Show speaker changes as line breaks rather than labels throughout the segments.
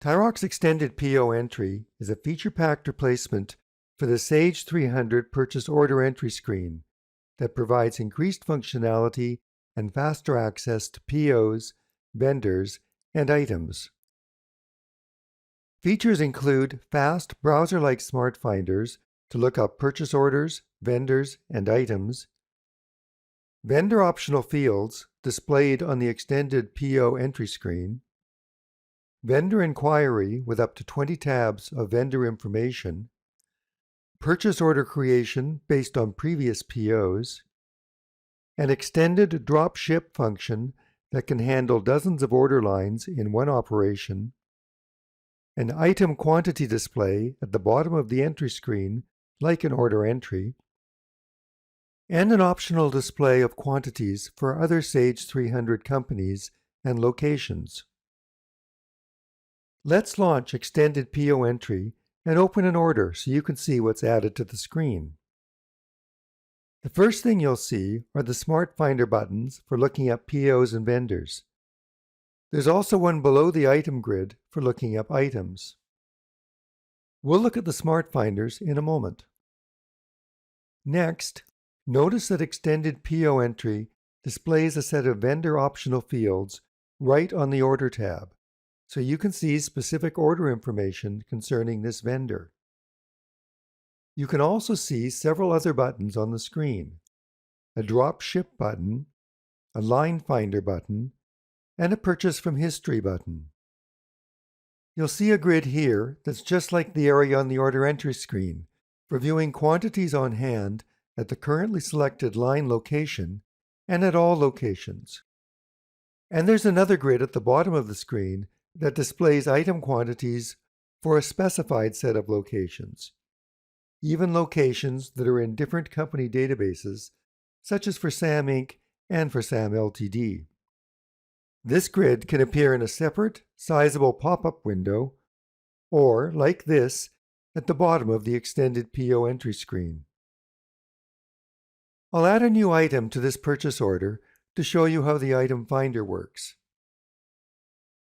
TaiRox Extended PO Entry is a feature-packed replacement for the Sage 300 Purchase Order Entry screen that provides increased functionality and faster access to POs, vendors, and items. Features include fast browser-like SmartFinders to look up purchase orders, vendors, and items, vendor optional fields displayed on the extended PO entry screen, vendor inquiry with up to 20 tabs of vendor information, purchase order creation based on previous POs, an extended drop ship function that can handle dozens of order lines in one operation, an item quantity display at the bottom of the entry screen like an order entry, and an optional display of quantities for other Sage 300 companies and locations. Let's launch Extended PO Entry and open an order so you can see what's added to the screen. The first thing you'll see are the SmartFinder buttons for looking up POs and vendors. There's also one below the item grid for looking up items. We'll look at the SmartFinders in a moment. Next, notice that Extended PO Entry displays a set of vendor optional fields right on the Order tab, so you can see specific order information concerning this vendor. You can also see several other buttons on the screen: a Drop Ship button, a Line Finder button, and a Purchase from History button. You'll see a grid here that's just like the area on the Order Entry screen for viewing quantities on hand at the currently selected line location and at all locations. And there's another grid at the bottom of the screen that displays item quantities for a specified set of locations, even locations that are in different company databases, such as for SAM Inc. and for SAM Ltd. This grid can appear in a separate, sizable pop-up window, or, like this, at the bottom of the Extended PO Entry screen. I'll add a new item to this purchase order to show you how the Item Finder works.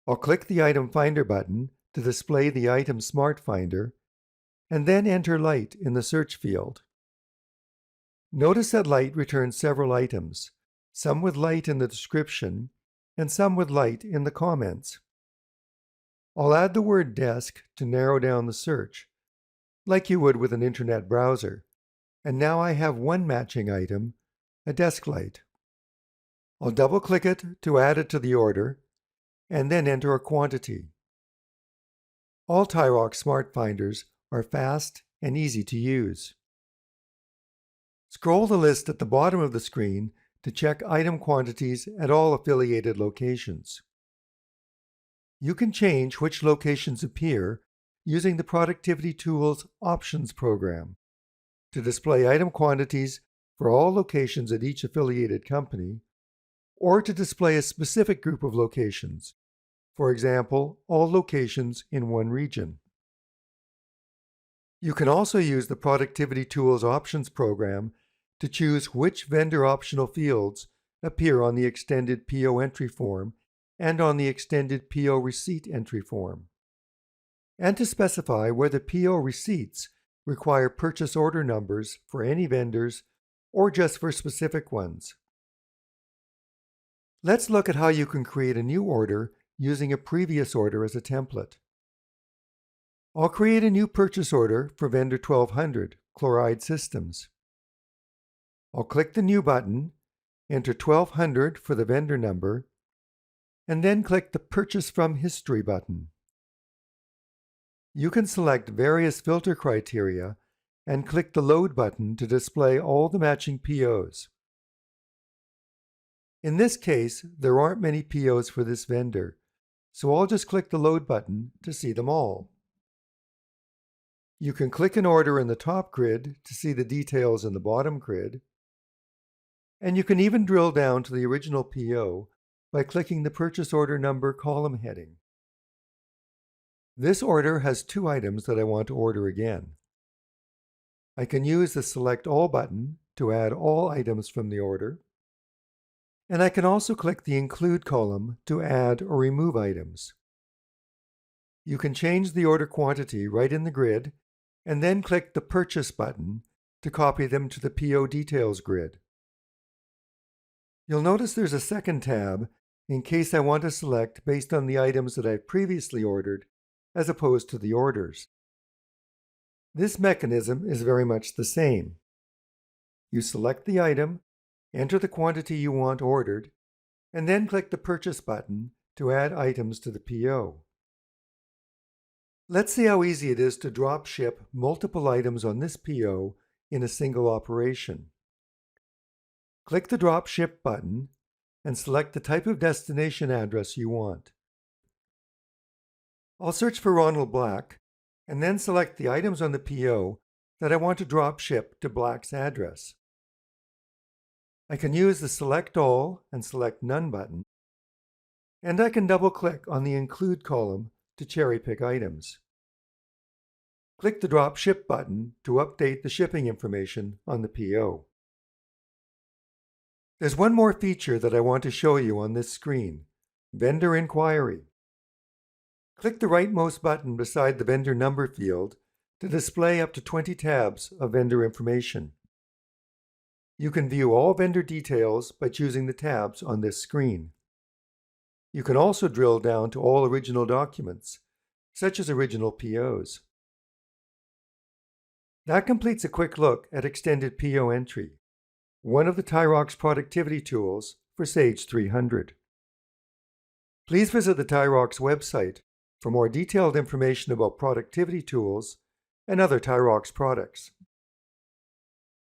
I'll click the Item Finder button to display the Item Smart Finder, and then enter Light in the search field. Notice that Light returns several items, some with Light in the description, and some with Light in the comments. I'll add the word desk to narrow down the search, like you would with an internet browser, and now I have one matching item, a desk light. I'll double-click it to add it to the order, and then enter a quantity. All TaiRox SmartFinders are fast and easy to use. Scroll the list at the bottom of the screen to check item quantities at all affiliated locations. You can change which locations appear using the Productivity Tools Options program to display item quantities for all locations at each affiliated company, or to display a specific group of locations, for example, all locations in one region. You can also use the Productivity Tools Options program to choose which vendor optional fields appear on the Extended PO Entry form and on the Extended PO Receipt Entry form, and to specify whether PO receipts require purchase order numbers for any vendors or just for specific ones. Let's look at how you can create a new order using a previous order as a template. I'll create a new purchase order for vendor 1200, Chloride Systems. I'll click the New button, enter 1200 for the vendor number, and then click the Purchase from History button. You can select various filter criteria and click the Load button to display all the matching POs. In this case, there aren't many POs for this vendor, so I'll just click the Load button to see them all. You can click an order in the top grid to see the details in the bottom grid, and you can even drill down to the original PO by clicking the Purchase Order Number column heading. This order has two items that I want to order again. I can use the Select All button to add all items from the order, and I can also click the Include column to add or remove items. You can change the order quantity right in the grid, and then click the Purchase button to copy them to the PO Details grid. You'll notice there's a second tab in case I want to select based on the items that I've previously ordered, as opposed to the orders. This mechanism is very much the same. You select the item, enter the quantity you want ordered, and then click the Purchase button to add items to the PO. Let's see how easy it is to drop ship multiple items on this PO in a single operation. Click the Drop Ship button and select the type of destination address you want. I'll search for Ronald Black and then select the items on the PO that I want to drop ship to Black's address. I can use the Select All and Select None button, and I can double-click on the Include column to cherry-pick items. Click the Drop Ship button to update the shipping information on the PO. There's one more feature that I want to show you on this screen: Vendor Inquiry. Click the rightmost button beside the vendor number field to display up to 20 tabs of vendor information. You can view all vendor details by choosing the tabs on this screen. You can also drill down to all original documents, such as original POs. That completes a quick look at Extended PO Entry, one of the TaiRox productivity tools for Sage 300. Please visit the TaiRox website for more detailed information about productivity tools and other TaiRox products.